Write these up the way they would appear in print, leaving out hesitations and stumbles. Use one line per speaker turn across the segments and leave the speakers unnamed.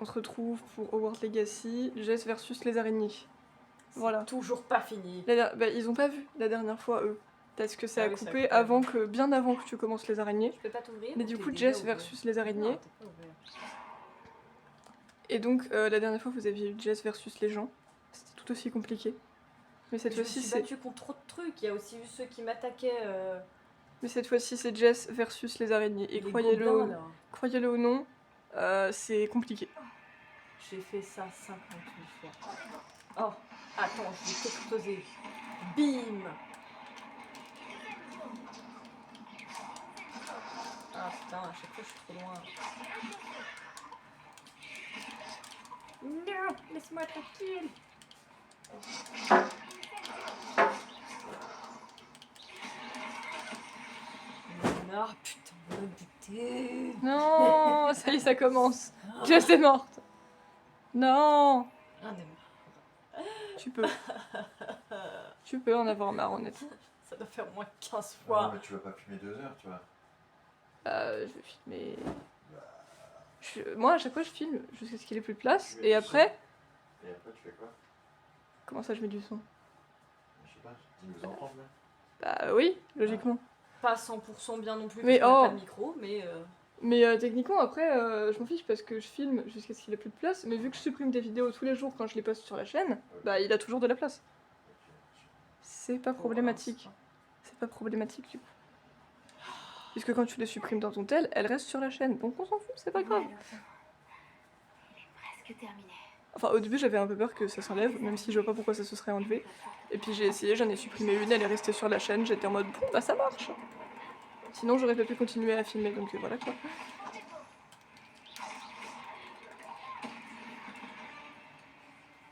on se retrouve pour Hogwarts Legacy, Jess versus les araignées. Voilà.
Toujours pas fini.
Ils ont pas vu la dernière fois, eux. Parce que ça a
oui, ça a
coupé
coupé
bien avant que tu commences les araignées.
Je peux pas t'ouvrir.
Mais
ou
du
t'es
coup,
déjà
Jess
ouvert
versus les araignées.
Non, t'es pas ouvert.
Et donc, la dernière fois, vous aviez eu Jess versus les gens. C'était tout aussi compliqué. Mais cette
Je me
fois-ci,
suis
c'est.
battue contre trop de trucs. Il y a aussi eu ceux qui m'attaquaient.
Mais cette fois-ci, c'est Jess versus les araignées. Et
les
croyez-le
gobelins, là.
ou non, c'est compliqué.
J'ai fait ça 58 fois. Oh, attends, je vais t'exploser. Bim. Ah putain, à chaque fois je suis trop loin. Non, laisse-moi tranquille. Non, putain, me buter.
Non, ça y est, ça commence. Jess est morte. Non.
Ah, mais
Tu peux. Tu peux en avoir marre, honnêtement.
ça doit faire au moins 15
Non,
fois.
mais tu vas pas filmer 2 heures, tu vois.
Je vais filmer. Moi, à chaque fois, je filme jusqu'à ce qu'il ait plus de place. Et après.
Et après, tu fais quoi?
Comment ça, je mets du son?
Je sais pas, tu nous entends là?
Bah oui, logiquement.
Pas 100% bien non plus,
Mais
parce qu'on a
oh.
pas de micro, mais.
Mais techniquement, après, je m'en fiche parce que je filme jusqu'à ce qu'il ait plus de place. Mais vu que je supprime des vidéos tous les jours quand je les poste sur la chaîne, bah il a toujours de la place. C'est pas problématique. C'est pas problématique du coup. Puisque quand tu les supprimes dans ton tel, elles restent sur la chaîne. Donc on s'en fout, c'est pas grave.
Il est presque terminé.
Enfin, au début, j'avais un peu peur que ça s'enlève, même si je vois pas pourquoi ça se serait enlevé. Et puis j'ai essayé, j'en ai supprimé une, elle est restée sur la chaîne, j'étais en mode bon, bah ça marche. Sinon, j'aurais pas pu continuer à filmer, donc voilà quoi.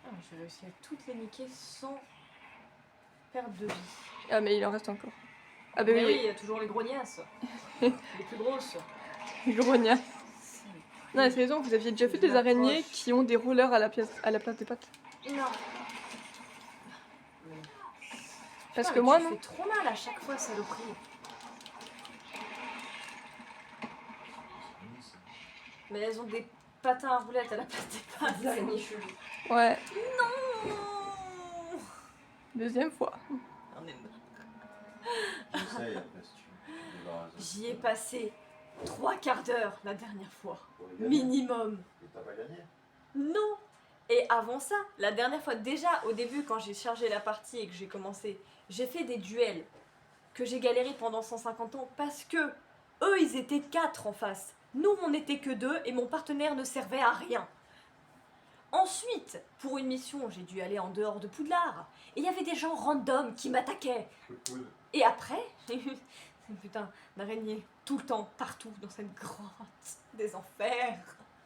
Ah, j'ai réussi à toutes les niquer sans perdre de vie.
Ah, mais il en reste encore. Ah, bah
Mais oui,
oui,
il y a toujours les grognasses. Les plus grosses.
grogna. Non, mais c'est raison, vous aviez déjà fait des araignées qui ont des rouleurs à la place des pattes.
Non.
Parce
Putain,
que
mais
moi,
tu
non.
fais trop mal à chaque fois, saloperie. Mais elles ont des patins à roulettes à la place des pattes. C'est mes cheveux.
Ouais,
Non.
deuxième fois.
On est...
J'essaye après si tu veux.
J'y ai passé 3/4 d'heure la dernière fois.
Pour les gagner.
Minimum.
Et t'as pas gagné?
Non. Et avant ça, la dernière fois, déjà au début quand j'ai chargé la partie et que j'ai commencé, j'ai fait des duels que j'ai galéré pendant 150 ans parce que eux ils étaient 4 en face. Nous on n'était que 2 et mon partenaire ne servait à rien. Ensuite, pour une mission, j'ai dû aller en dehors de Poudlard et il y avait des gens random qui m'attaquaient.
Cool.
Et après, j'ai eu une putain d'araignée tout le temps, partout, dans cette grotte des enfers.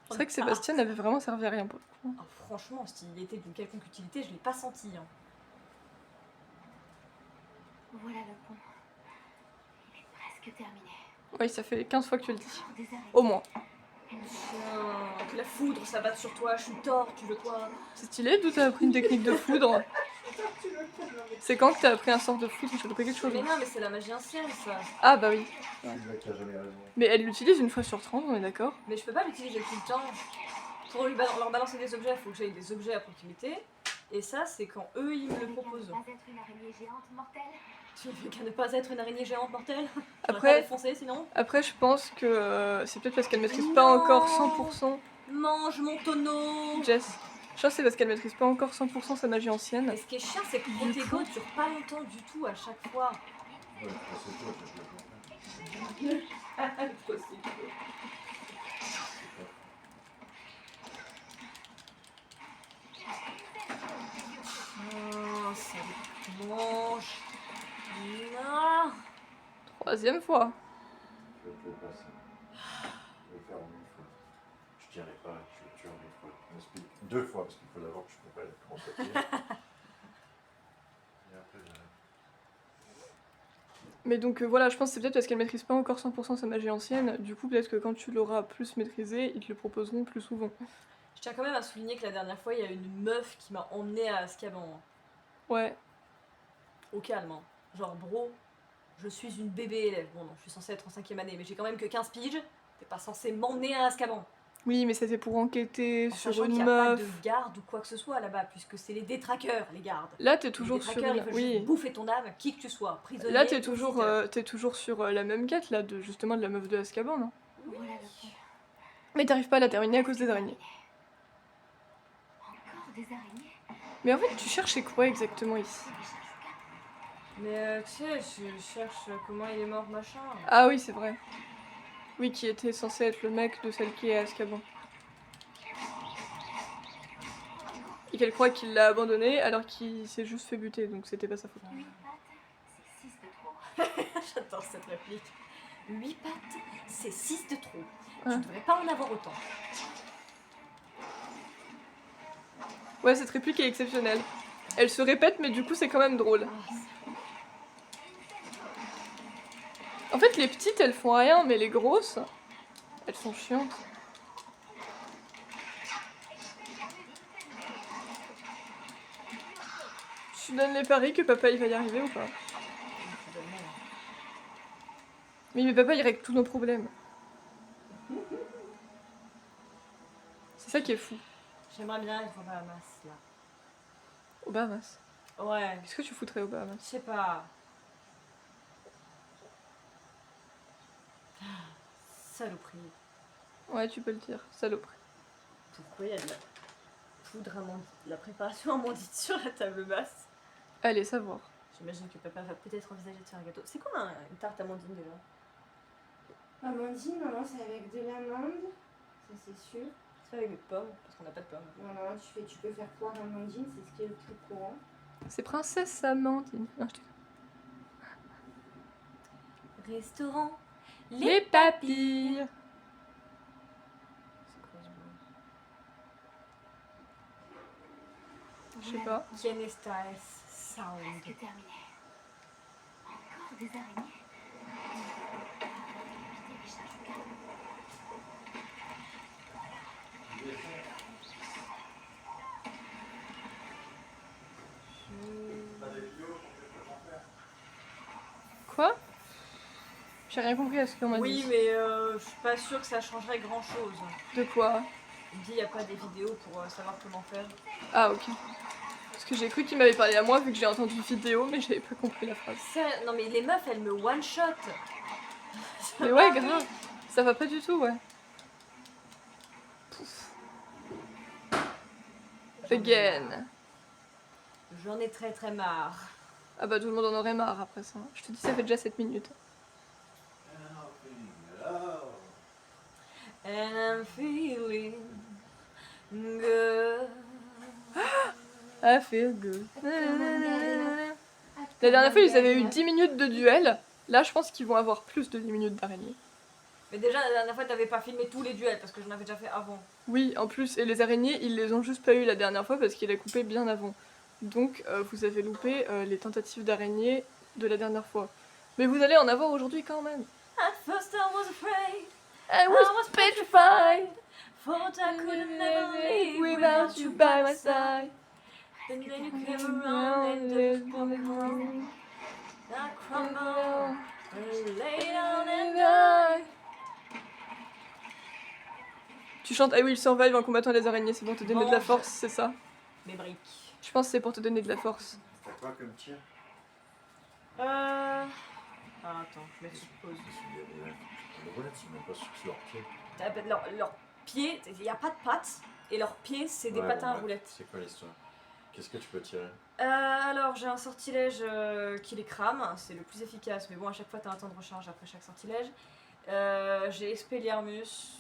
C'est vrai que Sébastien n'avait vraiment servi à rien pour le coup.
Ah, franchement, s'il était d'une quelconque utilité, je l'ai pas senti. Hein.
Voilà le pont. Il est presque terminé.
Oui, ça fait 15 fois que tu le dis.
Des araignées.
Au moins.
Tiens, que la foudre s'abatte sur toi, je suis tort, tu veux quoi?
C'est stylé, d'où t'as appris une technique de foudre? C'est quand que t'as appris un sort de foudre? J'ai appris quelque chose.
Mais non, mais c'est la magie ancienne, ça.
Ah bah oui.
Je suis le mec qui a jamais raison.
Mais elle l'utilise une fois sur 30, on est d'accord?
Mais je peux pas l'utiliser tout le temps. Pour leur balancer des objets, il faut que j'aie des objets à proximité. Et ça, c'est quand eux, ils me le proposent.
Pas être une araignée géante mortelle.
Tu veux qu'à ne pas être une araignée géante mortelle?
Après-
Pas défoncer sinon?
Après, je pense que c'est peut-être parce qu'elle maîtrise pas encore 100%.
Mange mon tonneau!
Jess. Je pense que c'est parce qu'elle maîtrise pas encore 100% sa magie ancienne.
Et ce qui est chiant, c'est que Protego dure pas longtemps du tout à chaque fois.
Ouais, c'est toi, je le
Oh, ça mange. Non.
Troisième fois.
Je vais te le passer. Je vais le faire en une fois. Je dirais pas, je vais le tuer en une fois. Je m'explique 2 fois, parce qu'il faut d'abord que je comprenne comment ça tire. Et après,
Mais donc voilà, je pense que c'est peut-être parce qu'elle maîtrise pas encore 100% sa magie ancienne. Du coup, peut-être que quand tu l'auras plus maîtrisée, ils te le proposeront plus souvent.
Je tiens quand même à souligner que la dernière fois, il y a une meuf qui m'a emmenée à Azkaban.
Ouais.
Au calme. Hein. Genre, bro, je suis une bébé élève. Bon, non, je suis censée être en 5ème année, mais j'ai quand même que 15 piges. T'es pas censé m'emmener à Azkaban.
Oui, mais c'était pour enquêter
En
sur
sachant qu'il
une
n'y a pas
meuf.
de garde ou quoi que ce soit là-bas, puisque c'est les détraqueurs, les gardes.
Là, t'es
Les
toujours sur
détraqueurs, ils
une...
veulent
Oui.
juste bouffer ton âme, qui que tu sois, prisonnier
Là,
ou
t'es toujours sur la même quête, là, de, justement, de la meuf de Azkaban, non?
Voilà le pont.
Mais t'arrives pas à la terminer à cause des araignées.
Encore des araignées.
Mais en fait, tu cherchais quoi exactement ici?
Des charges
Mais tu sais, je cherche comment il est mort, machin.
Ah oui, c'est vrai. Oui, qui était censé être le mec de celle qui est à Azkaban. Et qu'elle croit qu'il l'a abandonné alors qu'il s'est juste fait buter, donc c'était pas sa faute.
8 pattes, c'est 6 de trop.
J'adore cette réplique. 8 pattes, c'est 6 de trop.
Ouais.
Tu devrais pas en avoir autant.
Ouais, cette réplique est exceptionnelle. Elle se répète, mais du coup, c'est quand même drôle.
Ah,
En fait, les petites, elles font rien, mais les grosses, elles sont chiantes. Tu donnes les paris que papa il va y arriver ou pas? Oui, mais papa il règle tous nos problèmes. C'est ça qui est fou.
J'aimerais bien être aux Bahamas là.
Aux Bahamas.
Ouais,
Qu'est-ce que tu foutrais aux
je
Bahamas?
sais pas. Saloperie.
Ouais, tu peux le dire, saloperie.
Pourquoi il y a de la poudre de la préparation amandine sur la table basse?
Allez, savoir.
J'imagine que papa va peut-être envisager de faire un gâteau. C'est quoi une tarte amandine déjà?
Amandine, maman, c'est avec de l'amande, ça c'est sûr.
C'est avec des pommes, parce qu'on n'a pas de pommes.
Voilà, tu peux faire poire amandine, c'est ce qui est le plus courant.
C'est Princesse Amandine. Non, je déconne.
Restaurant.
Les papilles.
C'est quoi ce bruit?
Je sais pas.
Quién está es sound.
Presque terminé. Encore des araignées. Éviter les charges de garde.
Quoi? J'ai rien compris à ce qu'on m'a
Oui,
dit.
mais je suis pas sûre que ça changerait grand chose.
De quoi?
Il dit il n'y a pas des vidéos pour savoir comment faire.
Ah, ok. Parce que j'ai cru qu'il m'avait parlé à moi vu que j'ai entendu une vidéo, mais j'avais pas compris la phrase.
Non, mais les meufs, elles me one-shot.
Mais ouais, grave. Ça va pas du tout, ouais. Pouf. Again.
J'en ai très très marre.
Ah bah tout le monde en aurait marre après ça. Je te dis, ça fait déjà 7 minutes.
And I'm feeling good.
I feel good. La dernière fois, ils avaient eu 10 minutes de duel. Là, je pense qu'ils vont avoir plus de 10 minutes d'araignée.
Mais déjà, la dernière fois, t'avais pas filmé tous les duels parce que j'en avais déjà fait avant.
Oui, en plus, et les araignées, ils les ont juste pas eu la dernière fois parce qu'il a coupé bien avant. Donc, vous avez loupé les tentatives d'araignée de la dernière fois. Mais vous allez en avoir aujourd'hui quand même.
At first I was afraid,
I was petrified.
thought I could never live
without you by my side.
And then you came around and just pulled me home. I crumbled and lay down and died.
Tu chantes I will survive en combattant les araignées, c'est pour te donner de la
Mange.
force, c'est ça?
Mes briques.
Je pense que c'est pour te donner de la force.
T'as quoi comme tir?
Ah, attends, je mets sur pause.
Les roulettes sont même pas sur leurs pieds.
Leurs pieds, il n'y a pas de pattes, et leurs pieds, c'est des
Ouais,
patins
bon,
à
bref,
roulettes.
C'est quoi l'histoire? Qu'est-ce que tu peux tirer?
Alors, j'ai un sortilège qui les crame, c'est le plus efficace, mais bon, à chaque fois, t'as un temps de recharge après chaque sortilège. J'ai Expelliarmus.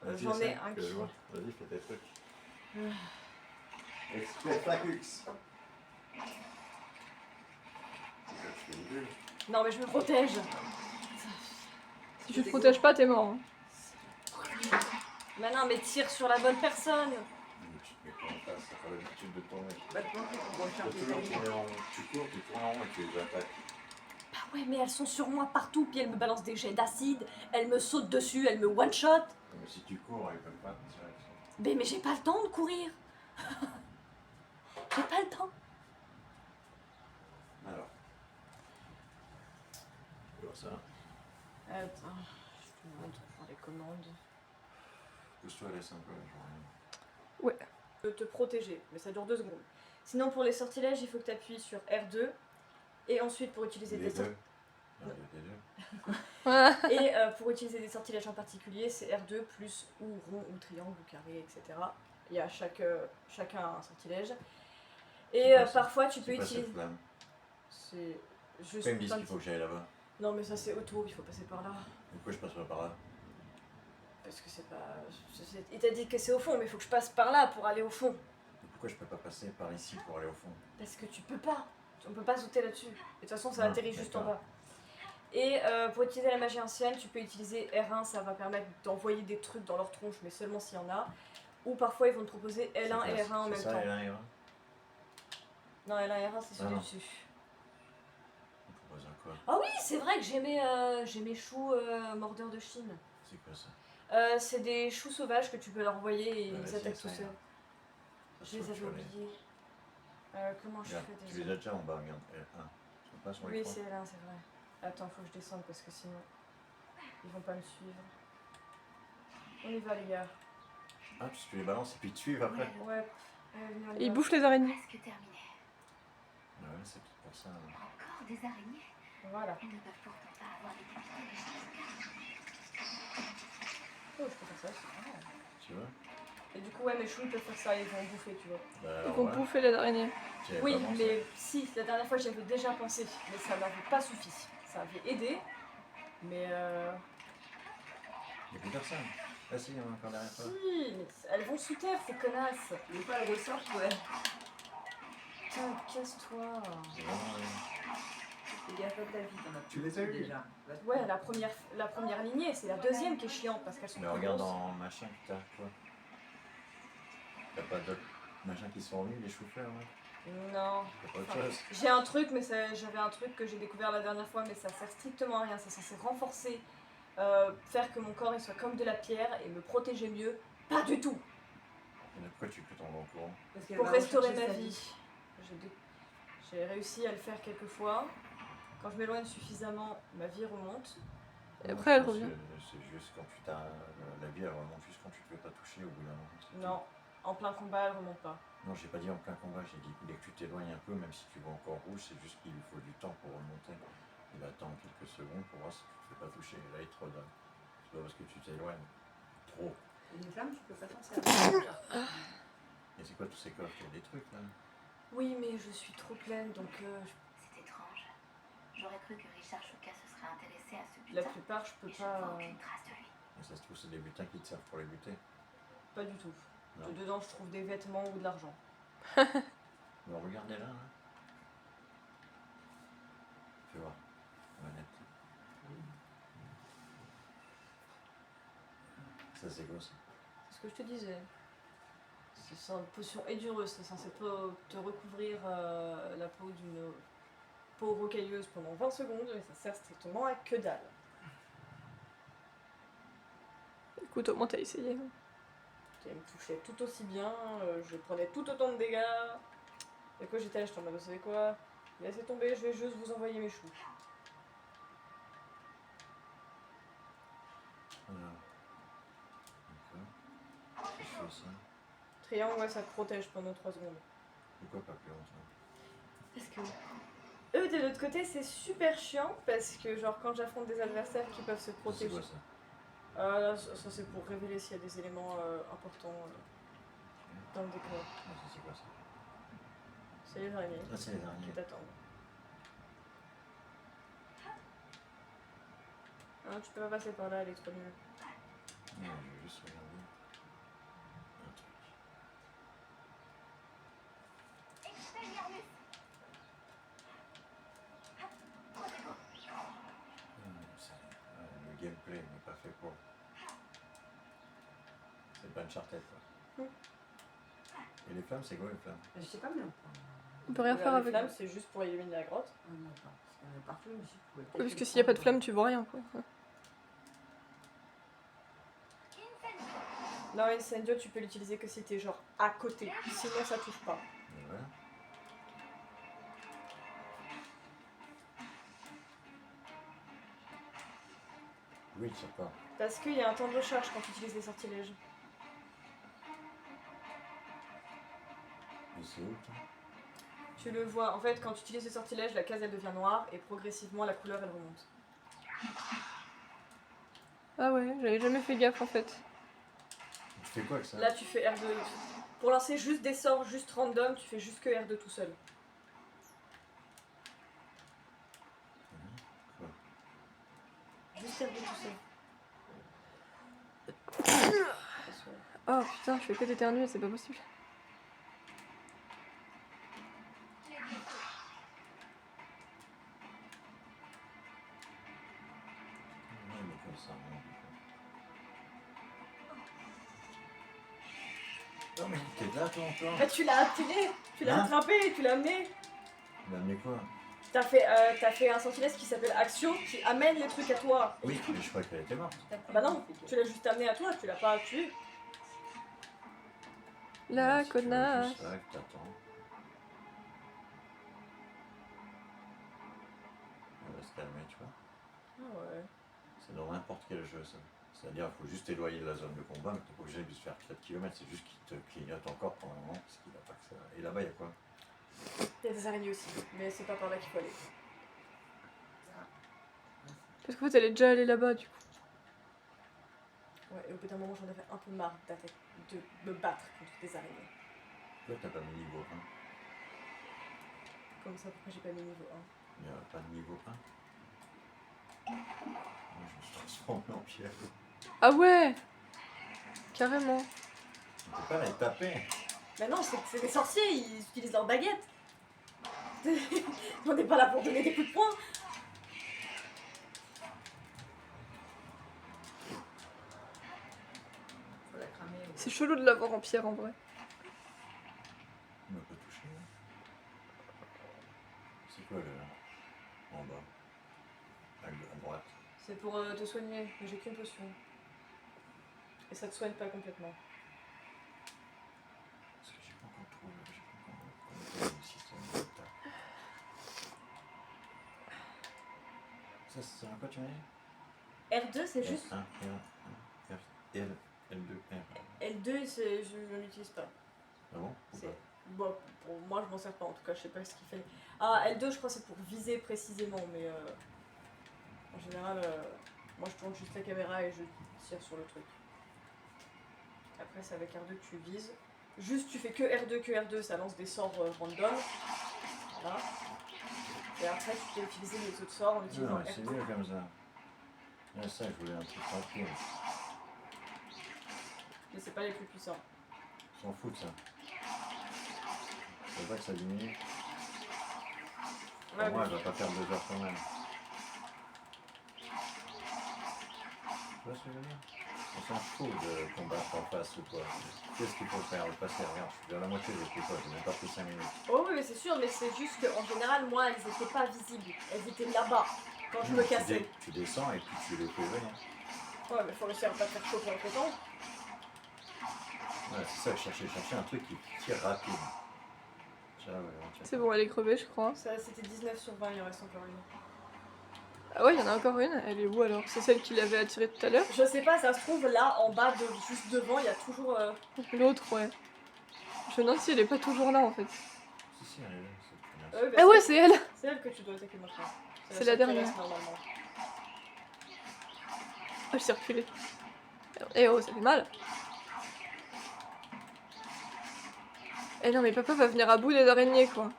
Vas-y,
J'en ai
essaie,
un
que
qui.
je vois. Vas-y, fais tes trucs.
Ah.
Expectacux. Tu fais une bulle.
Non, mais je me protège.
Si tu te protèges pas, t'es mort. Hein.
Mais non, mais tire sur la bonne personne.
Mais tu te mets pas en face, t'as pas l'habitude de tourner.
Bah, toi, on va
Tu
faire
dois
des
toujours
amis.
tourner en rond. Tu cours, tu tournes en rond et tu les attaques.
Bah ouais, mais elles sont sur moi partout, puis elles me balancent des jets d'acide, elles me sautent dessus, elles me one-shot.
Mais si tu cours, ils peuvent pas te tirer.
Mais j'ai pas le temps de courir. J'ai pas le temps.
Alors. Tu vois ça?
Attends, je te montre pour les commandes.
Pousse-toi, laisse un peu.
De te protéger, mais ça dure 2 secondes. Sinon, pour les sortilèges, il faut que tu appuies sur R2. Et ensuite, pour utiliser
Les
des
deux. Non, les deux.
Ouais.
Et pour utiliser des sortilèges en particulier, c'est R2 plus ou rond ou triangle ou carré, etc. Il y a chacun un sortilège. Et
C'est quoi ça
parfois tu peux
C'est pas
utiliser.
cette flamme.
C'est juste.
Pourquoi ils me disent
plein
qu'il
de-
faut que j'aille là-bas?
Non, mais ça c'est auto, il faut passer par là.
Pourquoi je passe pas par là?
Parce que c'est pas. Il t'a dit que c'est au fond, mais il faut que je passe par là pour aller au fond.
Et pourquoi je peux pas passer par ici pour aller au fond?
Parce que tu peux pas. On peut pas sauter là-dessus. Et de toute façon, ça
Ah,
atterrit juste en
d'accord.
bas. Et pour utiliser la magie ancienne, tu peux utiliser R1, ça va permettre d'envoyer des trucs dans leur tronche, mais seulement s'il y en a. Ou parfois ils vont te proposer L1 et R1 en même
ça,
temps.
L1 et R1?
Non, L1 et R1, c'est celui
non.
dessus.
On propose un quoi?
Ah oui, c'est vrai que j'ai mes choux mordeurs de Chine.
C'est quoi ça?
C'est des choux sauvages que tu peux leur envoyer et
Ouais,
ils
vas-y,
attaquent tout
essaye.
seuls.
Ça
Je
se
les
voit que
avais
tu l'as.
oubliés. Comment je
Regarde,
fais
tu les as déjà en bas, regarde. L1. Ils sont pas sur
Oui,
l'écran.
c'est L1, c'est vrai. Attends, faut que je descende parce que sinon ils vont pas me suivre. On y va, les gars.
Ah, puis tu les balances et puis tu suives après.
Ouais. Venez, on y
Et il
va.
bouffe les araignées.
Presque terminé.
Ouais, c'est peut-être pour ça.
Encore des araignées.
Voilà.
Elles ne peuvent pourtant pas avoir les capacités
Oh, je peux faire ça aussi. Ah.
Tu vois?
Et du coup, ouais, mes choux ils peuvent faire ça, ils vont bouffer, tu vois.
Bah
Ils
alors,
vont
voilà.
bouffer les araignées.
Tu y avais
Oui,
pas pensé.
mais si, la dernière fois j'y avais déjà pensé, mais ça m'avait pas suffi. Ça avait aidé, mais
Il n'y a plus personne. Ah si, il y en a encore derrière toi.
si, mais elles vont sous terre, ces connasses.
Des fois, elles ressortent, ouais.
Putain, casse-toi.
C'est vraiment...
Fais gaffe à ta vie, t'en as
Tu les as
plus
eues?
déjà.
Ouais, la première lignée, c'est la deuxième qui est chiante parce qu'elles sont
Mais
trop
regarde
grosses.
en machin que t'as, quoi. T'as pas d'autres machins qui sont venus, les choux-fleurs, ouais.
Non.
T'as pas autre
Enfin,
chose.
j'ai un truc, mais j'avais un truc que j'ai découvert la dernière fois, mais ça sert strictement à rien. C'est censé renforcer, faire que mon corps il soit comme de la pierre et me protéger mieux. Pas du tout.
Mais pourquoi tu peux tomber en courant?
Parce qu'elle
Pour
va
restaurer
rechercher
ma
sa
vie. J'ai réussi à le faire quelques fois. Quand je m'éloigne suffisamment, ma vie remonte.
Et
Non,
après,
je
elle
pense
revient.
que c'est juste quand tu t'as... La vie, elle remonte juste quand tu te fais pas toucher au bout d'un moment. c'est
Non, en plein combat, elle remonte pas.
tout. Non, j'ai pas dit en plein combat, j'ai dit dès que tu t'éloignes un peu, même si tu vois encore rouge, c'est juste qu'il lui faut du temps pour remonter. Il attend quelques secondes pour voir si tu te fais pas toucher. Et là, il te redonne. C'est pas parce que tu t'éloignes trop.
Une flamme, tu peux pas t'en servir.
Et c'est quoi tous ces coffres? Il y a des trucs là?
Oui, mais je suis trop pleine, donc
C'est étrange. J'aurais cru que Richard Chouka se serait intéressé à ce
la
butin.
plupart, je peux
Mais je ne vois
pas.
aucune trace de lui.
Et ça se trouve, c'est des butins qui te servent pour les buter.
Pas du tout.
Non.
Dedans, je trouve des vêtements ou de l'argent.
Bon, regardez là. Fais voir. Manette. Ça, c'est quoi ça?
C'est ce que je te disais. C'est une potion édureuse, c'est censé te recouvrir la peau d'une peau rocailleuse pendant 20 secondes et ça sert strictement à que dalle.
Écoute, au moins t'as essayé.
Elle me touchait tout aussi bien, je prenais tout autant de dégâts. Et que j'étais là, j'étais en mode, vous savez quoi? Laissez tomber, je vais juste vous envoyer mes choux.
Voilà. D'accord. Je fais ça.
Triangle, ouais, ça te protège pendant 3 secondes.
Pourquoi pas plus longtemps?
Parce que eux, de l'autre côté, c'est super chiant parce que, genre, quand j'affronte des adversaires qui peuvent se
C'est
protéger.
quoi ça?
Là, ça c'est pour révéler s'il y a des éléments importants dans le décor.
Ah, ça, c'est quoi ça?
C'est les araignées
Ah, c'est les
qui
araignées.
t'attendent. Ah, tu peux pas passer par là, elle est trop nulle.
Non, je vais juste regarder un truc. Le gameplay n'est pas fait pour. C'est pas une chartette quoi. Et les flammes, c'est quoi les flammes?
Je sais pas, mais
On peut rien faire
Les
avec.
flammes, c'est juste pour illuminer la grotte.
Ah non, pas. Parce qu'il y en a partout, mais si tu pouvais peut-être.
Parce que
les
s'il y a pas de
prendre.
flamme, tu vois rien quoi. Ouais.
Non, Incendio, tu peux l'utiliser que si t'es genre à côté. Sinon, ça touche pas.
Et voilà. Oui, ça part.
Parce qu'il y a un temps de recharge quand tu utilises les sortilèges.
c'est où toi?
Tu le vois, en fait, quand tu utilises le sortilège, la case elle devient noire et progressivement la couleur elle remonte.
Ah ouais, j'avais jamais fait gaffe en fait.
Tu fais quoi avec ça?
Là, tu fais R2. Pour lancer juste des sorts, juste random, tu fais juste que R2 tout seul.
Quoi?
Juste R2 tout seul.
Oh putain, je fais que d'éternuer, c'est pas possible.
Ouais, mais comme ça, non, mais t'es là toi encore?
Bah, tu l'as attiré, tu l'as
Hein?
attrapé, tu l'as amené.
Il m'a amené quoi?
T'as fait un sortilège qui s'appelle Action qui amène les trucs à toi.
Oui, mais je croyais qu'elle était morte.
Bah non, tu l'as juste amené à toi, tu l'as pas tué.
La
Si tu veux
connasse.
juste là, que t'attends. On va se calmer, tu vois.
Ah ouais.
C'est dans n'importe quel jeu, ça. C'est-à-dire qu'il faut juste éloigner de la zone de combat, mais t'es pas obligé de se faire 4 km, c'est juste qu'il te clignote encore pendant un moment, parce qu'il a pas que ça. Et là-bas, il y a quoi?
Il y a des araignées aussi, mais c'est pas par là qu'il faut aller.
Parce qu'en fait, elle est déjà allée là-bas du coup.
Ouais, et au bout d'un moment, j'en avais un peu marre de me battre contre des araignées.
Toi, t'as pas mis niveau 1.
Comme ça, pourquoi j'ai pas mis niveau 1?
Il n'y a pas de niveau 1. Moi, je me suis transformé en pierre.
Ah ouais, carrément.
Tu peux pas les taper.
Bah non, c'est des sorciers, ils utilisent leurs baguettes. On n'est pas là pour donner des coups de poing. Faut la cramer.
C'est chelou de l'avoir en pierre en vrai.
Il m'a pas touché. C'est quoi le. En bas? À droite.
C'est pour te soigner, mais j'ai qu'une potion. Et ça te soigne pas complètement.
Parce que j'ai pas encore trouvé. J'ai pas encore trouvé le système d'attaque. Ça, c'est un quoi tu m'as dit?
R2, c'est juste.
R1, R1, R, L, L2, R.
L2, je ne l'utilise pas.
Ah bon?
C'est-
Pourquoi?
Bon, pour moi, je m'en sers pas en tout cas, je sais pas ce qu'il fait. Ah, L2, je crois que c'est pour viser précisément, mais en général, moi je tourne juste la caméra et je tire sur le truc. Après, c'est avec R2 que tu vises. Juste, tu fais que R2, ça lance des sorts random. Voilà. Et après, tu peux utiliser les autres sorts en utilisant
Non, mais c'est
R2.
mieux comme ça. Ah, ça, je voulais un truc tranquille.
Mais c'est pas les plus puissants.
On s'en fout de ça. Je veux pas que ça diminue.
Ouais,
Pour moi,
mais-
elle va pas faire 2 heures quand même. Tu vois ce que je veux dire? On s'en fout de combattre en face ou quoi. Qu'est-ce qu'il faut faire? Le passer, regarde, je suis vers la moitié de tout quoi, j'ai même pas pris 5 minutes.
Oh oui, mais c'est sûr, mais c'est juste qu'en général, moi, elles étaient pas visibles. Elles étaient là-bas, quand je me cassais.
Tu descends et puis tu les fais venir.
Ouais, mais faut réussir à pas te faire chauffer entre temps.
Ouais, c'est ça que je cherchais. Je cherchais un truc qui tire rapide. Ça, ouais, on tire.
C'est bon, elle est crevée, je crois.
Ça, c'était 19 sur 20, il en reste encore une.
Ah ouais, il y en a encore une. Elle est où alors? C'est celle qui l'avait attirée tout à l'heure?
Je sais pas, ça se trouve là, en bas, juste devant, il y a toujours.
L'autre, ouais. Je me demande si elle est pas toujours là en fait.
Si, si, elle est là, cette connasse.
bah,
Ah ouais, c'est elle!
c'est elle que tu dois attaquer maintenant.
C'est
seule
la
qui
dernière.
reste, normalement.
Ah, je suis reculée. Eh oh, ça fait mal! Eh non, mais papa va venir à bout des araignées quoi.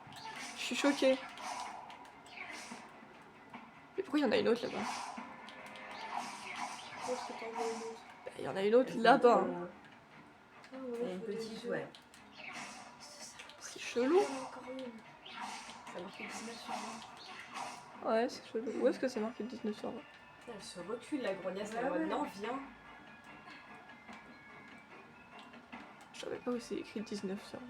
Je suis choquée. Mais pourquoi il y en a une autre là-bas?
Où est-ce que t'en veux une autre?
Bah, il y en a une autre là-bas.
Ah ouais,
Et une petite, ouais.
C'est chelou.
Il y en a encore une. Ça marque 19 sur 20.
Ouais, c'est chelou. Où est-ce que c'est marqué 19 sur 20?
Elle se recule, la grognasse,
Ah
elle est en mode,
ouais.
non, viens.
Je savais pas où c'est écrit 19 sur 20.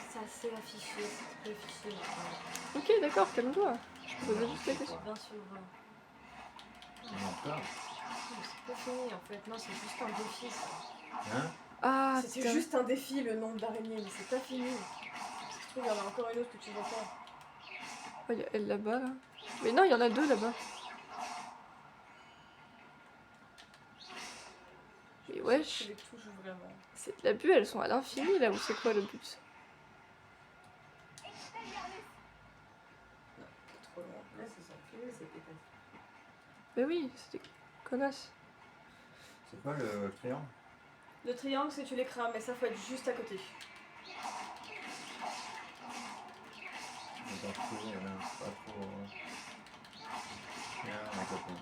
Ça, c'est affiché, c'est affiché maintenant.
Ok, d'accord, calme-toi. Je posais juste la question.
20 sur 20.
Non, encore?
Non, c'est pas fini en fait, non, c'est juste un défi ça.
Hein?
Ah,
C'était
putain.
juste un défi le nombre d'araignées, mais c'est pas fini. Si tu trouves, il y en a encore une autre que tu vois pas.
Oh, il y a elle là-bas là. Mais non, il y en a deux là-bas. Mais
Tu
wesh,
les touches vraiment.
c'est de l'abus, elles sont à l'infini là, ou c'est quoi le but? Mais oui, c'est des connasses.
C'est quoi le triangle?
Le triangle, c'est tu les crames, mais ça faut être juste à côté.
On va retrouver, pas trop. Bien, ma copine.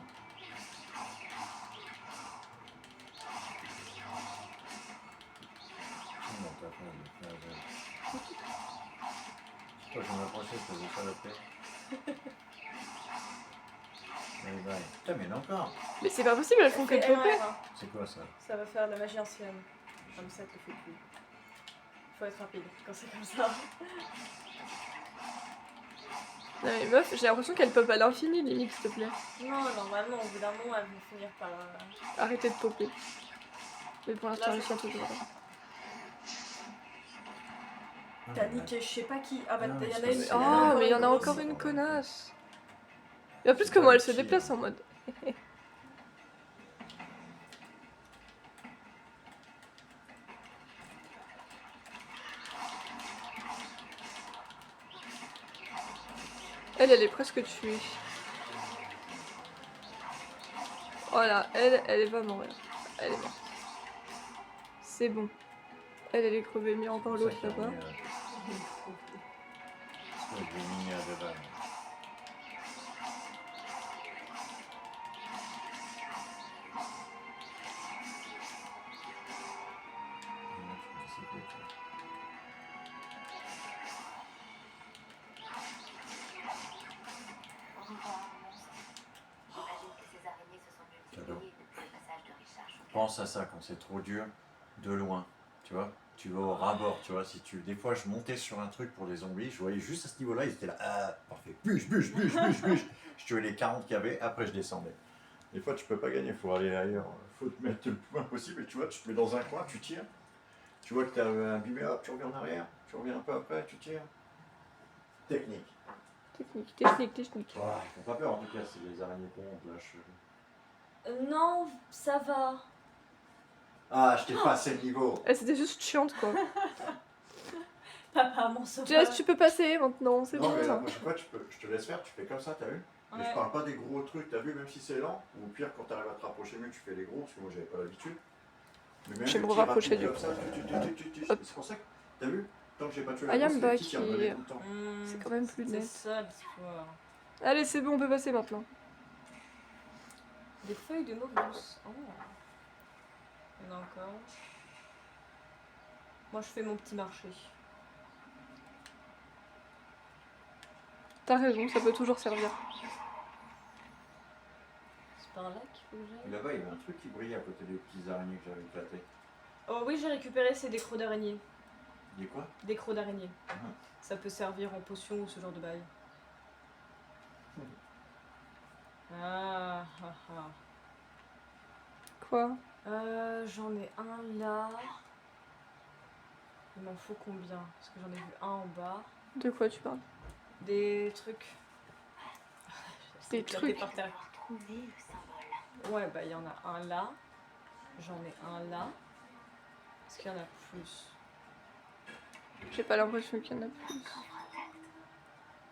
Non, t'as pas de faire. Toi, je m'approchais, je faisais ça la paix. Bye bye. Putain, mais il y en a encore.
Mais c'est pas possible, elles font que
Fais
de popper.
L1, L1.
C'est quoi ça?
Ça va faire de la magie ancienne. Comme ça, tu le fais plus. Faut être rapide quand c'est comme ça.
Non mais meuf, j'ai l'impression qu'elles pop à l'infini limite, s'il te plaît.
Non, normalement, au bout d'un moment, elles vont finir par.
Arrêtez de popper. Mais pour l'instant,
Là,
elles
c'est
sont toujours là.
T'as niqué je sais pas qui. Ah bah,
Non,
il y en a
c'est
une.
pas-
Oh, mais il y en a
grosse.
encore une connasse. Et en plus, comment elle se déplace en mode. Elle est presque tuée. Voilà, elle va mourir. Elle est morte. C'est bon. Elle est crevée, mais encore l'autre là-bas.
Je vais mis à deux balles.
Au revoir, monstre. J'imagine que ces araignées se sont multipliées depuis le passage de Richard Schucker.
Pense à ça quand c'est trop dur, de loin, tu vois. Tu vas au ras-bord, tu vois. Si tu... Des fois, je montais sur un truc pour les zombies, je voyais juste à ce niveau-là, ils étaient là, ah, parfait, bûche, bûche, bûche, bûche, bûche. Je tuais les 40 qu'il y avait, après je descendais. Des fois, tu peux pas gagner, il faut aller ailleurs. Il faut te mettre le plus loin possible, et tu vois, tu te mets dans un coin, tu tires. Tu vois que tu as imbibé, hop, tu reviens en arrière, tu reviens un peu après, tu tires. Technique.
Technique.
Oh, ils font pas peur en tout cas, c'est les araignées courantes, là.
Non, ça va.
Ah, je t'ai passé le niveau.
Elle c'était juste chiante quoi.
Papa, mon sauveur.
Jess, tu peux passer maintenant, c'est
Non,
bon.
mais la prochaine fois, je te laisse faire, tu fais comme ça, t'as vu? Mais
Ouais.
je parle pas des gros trucs, t'as vu, même si c'est lent, ou au pire, quand t'arrives à te rapprocher mieux, tu fais les gros, parce que moi j'avais pas l'habitude. Mais même
Je vais
les
me
petits
rapprocher
rapides
du
comme ça,
Hop.
c'est pour ça que, t'as vu? Tant que j'ai pas tué
I
la
am
grosse, les
back
petits qui revenaient
here.
tout le temps.
C'est quand même plus
C'est
net.
ça l'histoire.
Allez, c'est bon, on peut passer maintenant.
Des feuilles de Maurice. Oh. Il y en a encore. Moi, je fais mon petit marché.
T'as raison, ça peut toujours servir.
C'est par là qu'il faut que
Et
j'aille.
là-bas, il y avait un truc qui brillait à côté des petits araignées que j'avais éclatés.
Oh oui, j'ai récupéré, c'est des crocs d'araignée.
Dis quoi?
Des crocs d'araignée.
Ah.
Ça peut servir en potion ou ce genre de bail. Ah, ah, ah.
Quoi?
J'en ai un là. Il m'en faut combien? Parce que j'en ai vu un en bas.
De quoi tu parles?
Des trucs.
Des
Éclatés
trucs.
par terre.
Pour trouver le symbole.
Ouais, bah il y en a un là. J'en ai un là. Est-ce qu'il y en a plus?
J'ai pas l'impression qu'il y en a plus.
Coffre intact.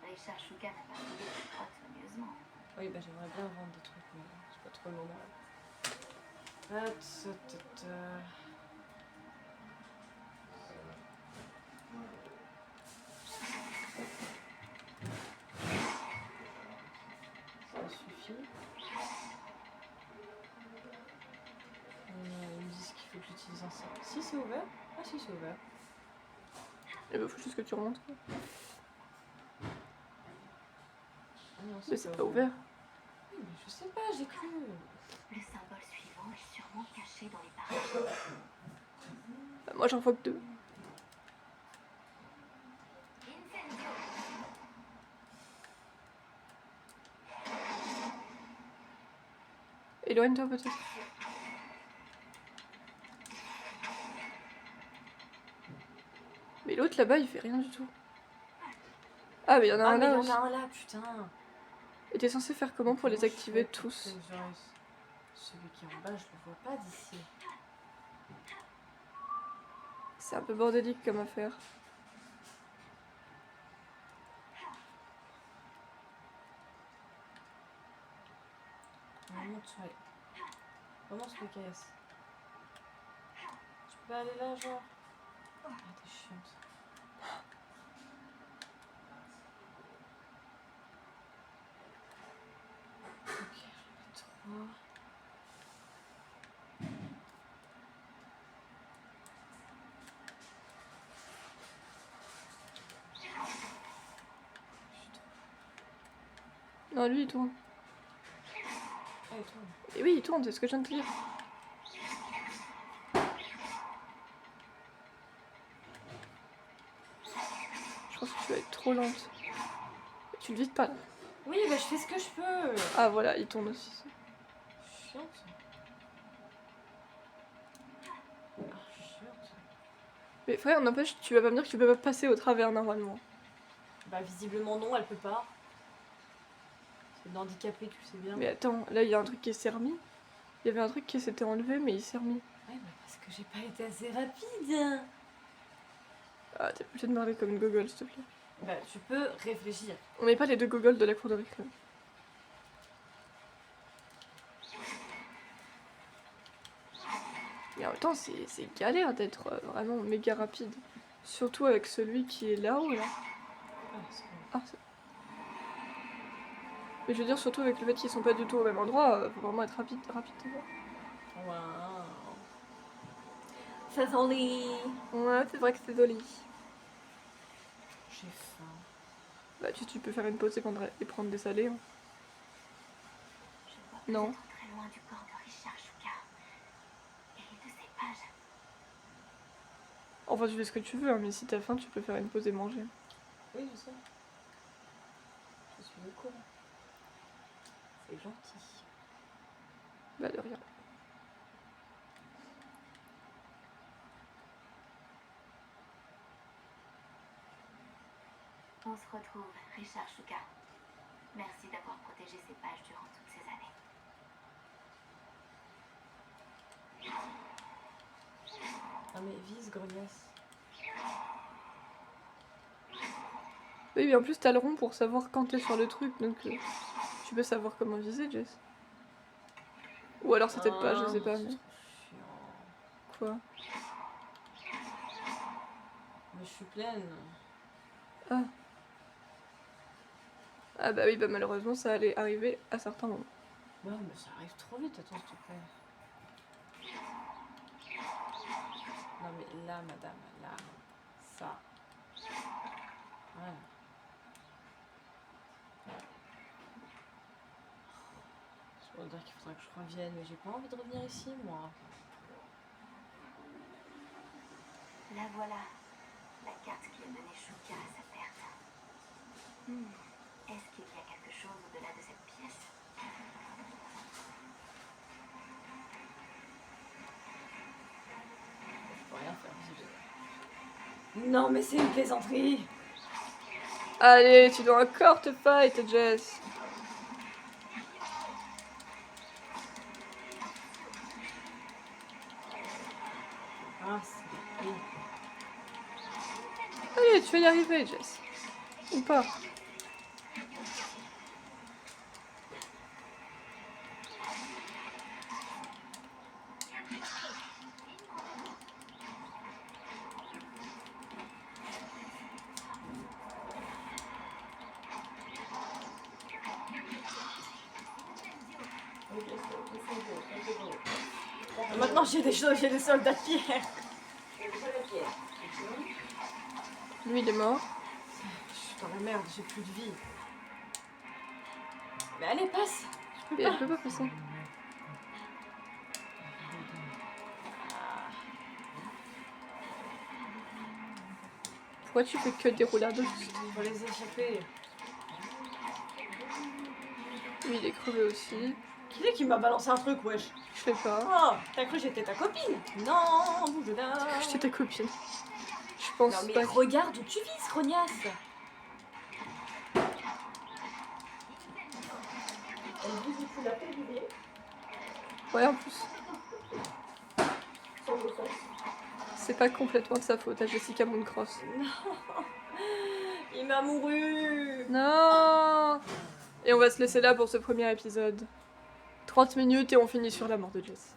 Richard Schucker n'a pas trouvé cette grotte soigneusement.
Oui, bah j'aimerais bien vendre des trucs, mais c'est pas trop le moment. Ah, ça suffit. Ils me disent qu'il faut que j'utilise un sac. Si, c'est ouvert? Ah, si, c'est ouvert.
Il bah, faut juste que tu remontes.
Ah non,
Mais c'est pas ouvert.
Oui, mais je sais pas, j'ai cru.
Le symbole suivant est sûrement caché dans les parages.
Bah, moi j'en vois que 2. Éloigne-toi peut-être. Mais l'autre là-bas il fait rien du tout. Ah mais il y en a
Ah,
un
mais il
là
y
aussi.
en a un là, putain.
Et t'es censé faire comment pour les activer
Faut
tous?
que celui qui est en bas, je le vois pas d'ici.
C'est un peu bordélique comme affaire.
Allez. Commence le caisse. Je peux pas aller là, genre. Ah, t'es chiante. Ok, j'en ai 3.
Non, lui il tourne.
Ah, et toi?
Et oui, il tourne, c'est ce que je viens de te dire. Je pense que tu vas être trop lente. Tu le vides pas là.
Oui, bah je fais ce que je peux.
Ah voilà, il tourne aussi.
Chiante. Ah, chiante.
Mais frère, n'empêche, tu vas pas me dire que tu peux pas passer au travers normalement.
Bah visiblement non, elle peut pas. C'est une handicapée, tu sais bien.
Mais attends, là il y a un truc qui s'est remis. Il y avait un truc qui s'était enlevé, mais il s'est remis.
Ouais, bah parce que j'ai pas été assez rapide.
Ah, t'es obligé de parler comme une gogole, s'il te plaît.
Bah tu peux réfléchir.
On n'est pas les deux gogoles de la cour de récré. Mais en même temps, c'est galère d'être vraiment méga rapide. Surtout avec celui qui est là-haut, là.
Ah, c'est bon.
Ah, mais je veux dire, surtout avec le fait qu'ils sont pas du tout au même endroit, faut vraiment être rapide.
Waouh. C'est joli.
Ouais, c'est vrai que c'est joli.
J'ai faim.
Bah, tu peux faire une pause et prendre des salés. Hein.
Je vois
Non.
peut-être très loin du corps de Richard Shuka. Et de ses pages.
Enfin, tu fais ce que tu veux, hein, mais si t'as faim, tu peux faire une pause et manger.
Oui, je sais. Je suis au courant. C'est gentil.
Bah, de rien.
On se retrouve, Richard Shuka. Merci d'avoir protégé ces pages durant toutes ces années.
Ah mais vise, grognasse.
Oui, mais en plus, t'as le rond pour savoir quand t'es sur le truc, donc tu peux savoir comment viser, Jess. Ou alors c'est peut-être pas, je sais pas, mais... Quoi?
Mais je suis pleine.
Ah. Ah bah oui, bah malheureusement, ça allait arriver à certains moments.
Ouais, mais ça arrive trop vite, attends, s'il te plaît. Non mais là, madame, là, ça. Voilà. Je pourrais dire qu'il faudra que je revienne, mais j'ai pas envie de revenir ici, moi.
La voilà, la carte qui a mené Shuka à sa perte. Est-ce qu'il y a quelque chose au-delà de cette pièce?
Je peux rien faire, visiblement. Non mais c'est une plaisanterie.
Allez, tu dois encore te fight, Jess.
Ah, c'est... Oui.
Allez, tu vas y arriver, Jess. Ou pas.
Maintenant j'ai des choses, j'ai des soldats de pierre.
Lui, il est mort.
Je suis dans la merde, j'ai plus de vie. Mais allez, passe. Je peux
Et
pas.
elle peut pas passer. Pourquoi tu fais que des roulades?
Faut les échapper.
Lui, il est crevé aussi.
Qui est qui m'a balancé un truc, wesh?
Je sais pas.
Oh, t'as cru que j'étais ta copine? Non, bouge là.
J'étais ta copine. Je pense
Non mais
pas.
regarde où tu vises, rognasse.
Ouais, en plus. C'est pas complètement de sa faute à Jessica Mooncross.
Il m'a mouru.
Non. Et on va se laisser là pour ce premier épisode. 30 minutes et on finit sur la mort de Jess.